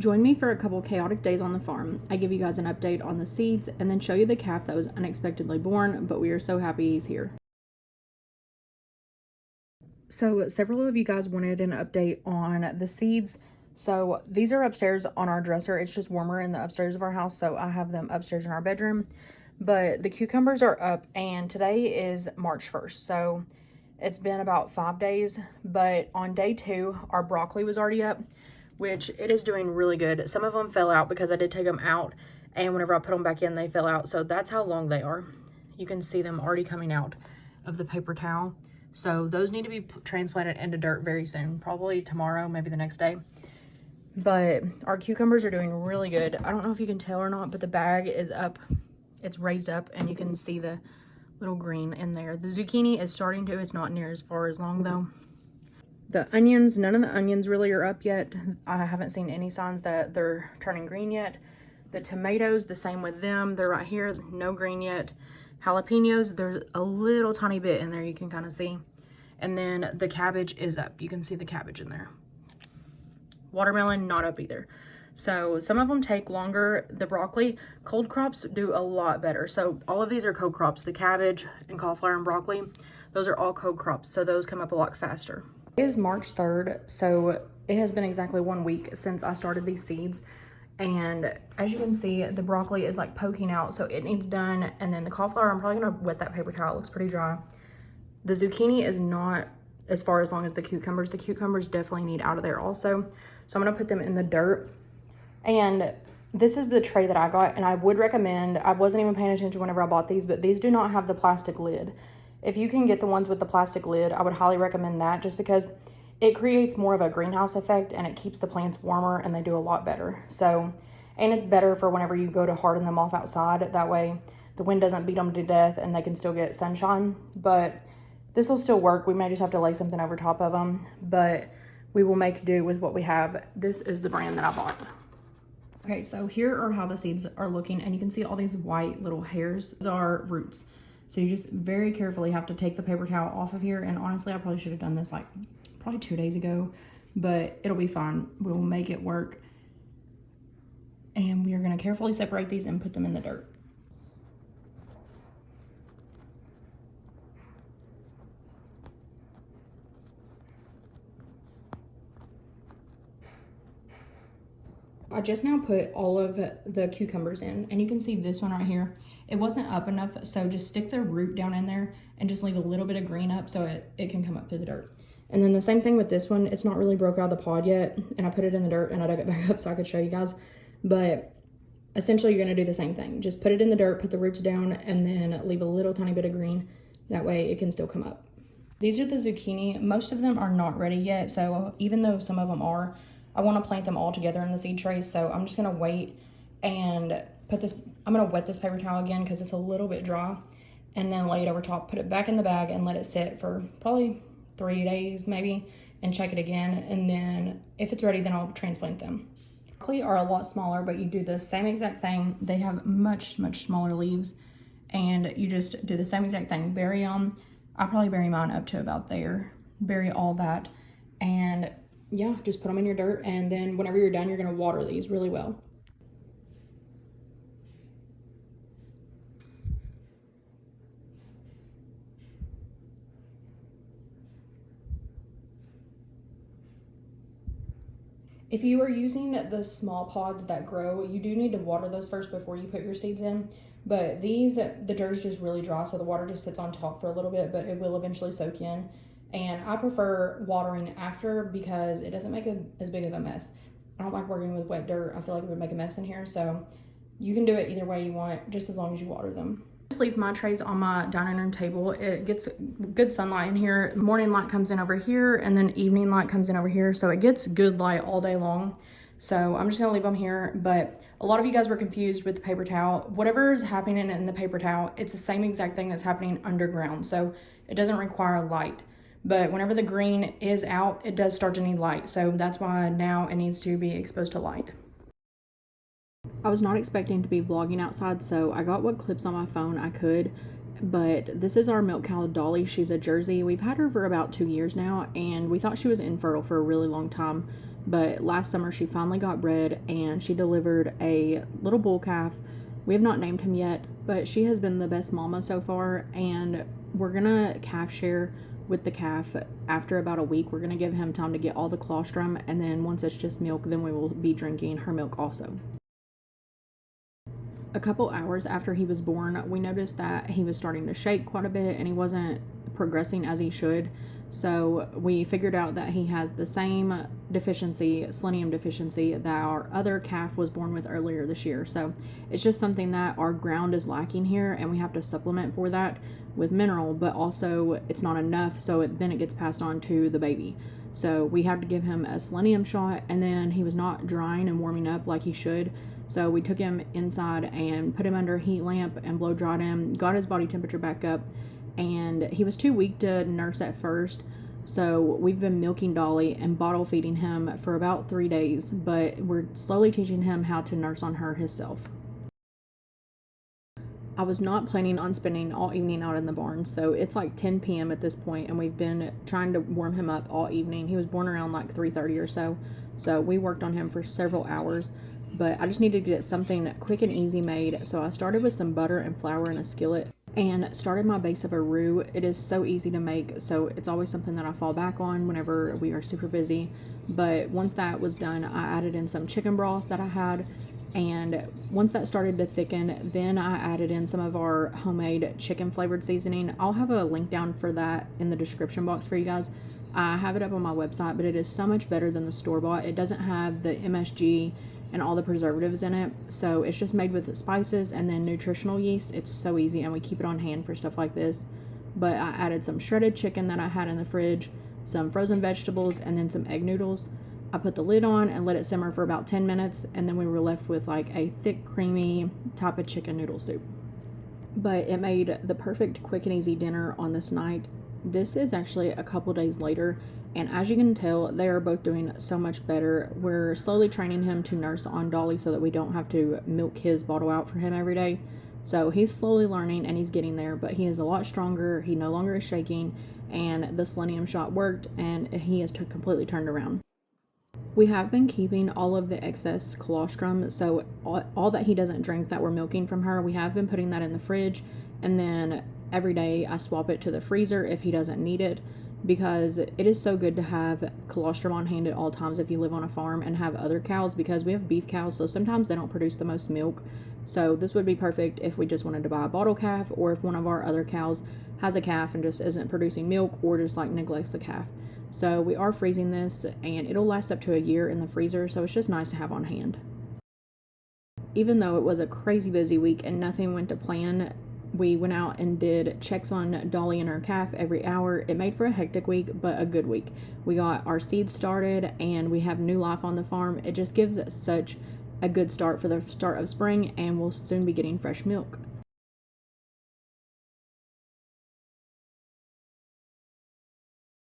Join me for a couple chaotic days on the farm. I give you guys an update on the seeds and then show you the calf that was unexpectedly born, but we are so happy he's here. So several of you guys wanted an update on the seeds. So these are upstairs on our dresser. It's just warmer in the upstairs of our house, so I have them upstairs in our bedroom. But the cucumbers are up, and today is March 1st. So it's been about 5 days, but on day 2, our broccoli was already up, which it is doing really good. Some of them fell out because I did take them out, and whenever I put them back in, they fell out. So that's how long they are. You can see them already coming out of the paper towel. So those need to be transplanted into dirt very soon, probably tomorrow, maybe the next day. But our cucumbers are doing really good. I don't know if you can tell or not, but the bag is up. It's raised up, and you can see the little green in there. The zucchini is starting to. It's not near as far as long, though. The onions, none of the onions really are up yet. I haven't seen any signs that they're turning green yet. The tomatoes, the same with them. They're right here, no green yet. Jalapenos, there's a little tiny bit in there you can kind of see. And then the cabbage is up. You can see the cabbage in there. Watermelon, not up either. So some of them take longer. The broccoli, cold crops do a lot better. So all of these are cold crops. The cabbage and cauliflower and broccoli, those are all cold crops. So those come up a lot faster. It is March 3rd, so it has been exactly 1 week since I started these seeds. And as you can see, the broccoli is like poking out, so it needs done. And then the cauliflower, I'm probably gonna wet that paper towel. It looks pretty dry. The zucchini is not as far as long as the cucumbers. The cucumbers definitely need out of there also. So I'm gonna put them in the dirt. And this is the tray that I got, and I would recommend, I wasn't even paying attention whenever I bought these, but these do not have the plastic lid. If you can get the ones with the plastic lid, I would highly recommend that, just because it creates more of a greenhouse effect and it keeps the plants warmer and they do a lot better. So, and it's better for whenever you go to harden them off outside. That way the wind doesn't beat them to death and they can still get sunshine. But this will still work. We may just have to lay something over top of them, but we will make do with what we have. This is the brand that I bought. Okay, so here are how the seeds are looking, and you can see all these white little hairs. These are roots. So you just very carefully have to take the paper towel off of here. And honestly, I probably should have done this like probably 2 days ago, but it'll be fine. We will make it work. And we are gonna carefully separate these and put them in the dirt. I just now put all of the cucumbers in, and you can see this one right here. It wasn't up enough, so just stick the root down in there and just leave a little bit of green up so it can come up through the dirt. And then the same thing with this one. It's not really broke out of the pod yet, and I put it in the dirt and I dug it back up so I could show you guys. But essentially you're gonna do the same thing. Just put it in the dirt, put the roots down, and then leave a little tiny bit of green. That way it can still come up. These are the zucchini. Most of them are not ready yet, so even though some of them are, I want to plant them all together in the seed trays, so I'm just going to wait and put this, I'm going to wet this paper towel again because it's a little bit dry, and then lay it over top, put it back in the bag, and let it sit for probably 3 days maybe, and check it again, and then if it's ready, then I'll transplant them. Broccoli are a lot smaller, but you do the same exact thing. They have much smaller leaves, and you just do the same exact thing. Bury them. I probably bury mine up to about there. Bury all that, and yeah, just put them in your dirt, and then whenever you're done, you're gonna water these really well. If you are using the small pods that grow, you do need to water those first before you put your seeds in. But these, the dirt is just really dry, so the water just sits on top for a little bit, but it will eventually soak in. And I prefer watering after because it doesn't make as big of a mess. I don't like working with wet dirt. I feel like it would make a mess in here. So you can do it either way you want, just as long as you water them. Just leave my trays on my dining room table. It gets good sunlight in here. Morning light comes in over here, and then evening light comes in over here. So it gets good light all day long. So I'm just gonna leave them here. But a lot of you guys were confused with the paper towel. Whatever is happening in the paper towel, it's the same exact thing that's happening underground. So it doesn't require light. But whenever the green is out, it does start to need light. So that's why now it needs to be exposed to light. I was not expecting to be vlogging outside, so I got what clips on my phone I could. But this is our milk cow, Dolly. She's a Jersey. We've had her for about 2 years now, and we thought she was infertile for a really long time. but last summer she finally got bred and she delivered a little bull calf. We have not named him yet, but she has been the best mama so far, and we're gonna calf share with the calf after about a week. We're gonna give him time to get all the colostrum, and then once it's just milk, then we will be drinking her milk also. A couple hours after he was born, we noticed that he was starting to shake quite a bit and he wasn't progressing as he should. So we figured out that he has the same deficiency, selenium deficiency, that our other calf was born with earlier this year. So it's just something that our ground is lacking here, and we have to supplement for that with mineral, but also it's not enough, so then it gets passed on to the baby. So we had to give him a selenium shot, and then he was not drying and warming up like he should. So we took him inside and put him under a heat lamp and blow dried him, got his body temperature back up, and he was too weak to nurse at first. So we've been milking Dolly and bottle feeding him for about 3 days, but we're slowly teaching him how to nurse on her himself. I was not planning on spending all evening out in the barn, so it's like 10 p.m. at this point, and we've been trying to warm him up all evening. He was born around like 3:30 or so, so we worked on him for several hours, but I just needed to get something quick and easy made, so I started with some butter and flour in a skillet and started my base of a roux. It is so easy to make, so it's always something that I fall back on whenever we are super busy. But once that was done, I added in some chicken broth that I had, and once that started to thicken, then I added in some of our homemade chicken flavored seasoning. I'll have a link down for that in the description box for you guys. I have it up on my website, but it is so much better than the store-bought. It doesn't have the MSG and all the preservatives in it, so it's just made with spices and then nutritional yeast. It's so easy, and we keep it on hand for stuff like this. But I added some shredded chicken that I had in the fridge, some frozen vegetables, and then some egg noodles. I put the lid on and let it simmer for about 10 minutes, and then we were left with like a thick, creamy type of chicken noodle soup. But it made the perfect quick and easy dinner on this night. This is actually a couple days later, and as you can tell, they are both doing so much better. We're slowly training him to nurse on Dolly so that we don't have to milk his bottle out for him every day. So he's slowly learning and he's getting there, but he is a lot stronger. He no longer is shaking, and the selenium shot worked, and he has completely turned around. We have been keeping all of the excess colostrum, so all that he doesn't drink that we're milking from her, we have been putting that in the fridge, and then every day I swap it to the freezer if he doesn't need it, because it is so good to have colostrum on hand at all times if you live on a farm and have other cows, because we have beef cows, so sometimes they don't produce the most milk. So this would be perfect if we just wanted to buy a bottle calf, or if one of our other cows has a calf and just isn't producing milk, or just like neglects the calf. So we are freezing this, and it'll last up to a year in the freezer, so it's just nice to have on hand. Even though it was a crazy busy week and nothing went to plan, we went out and did checks on Dolly and her calf every hour. It made for a hectic week, but a good week. We got our seeds started, and we have new life on the farm. It just gives us such a good start for the start of spring, and we'll soon be getting fresh milk.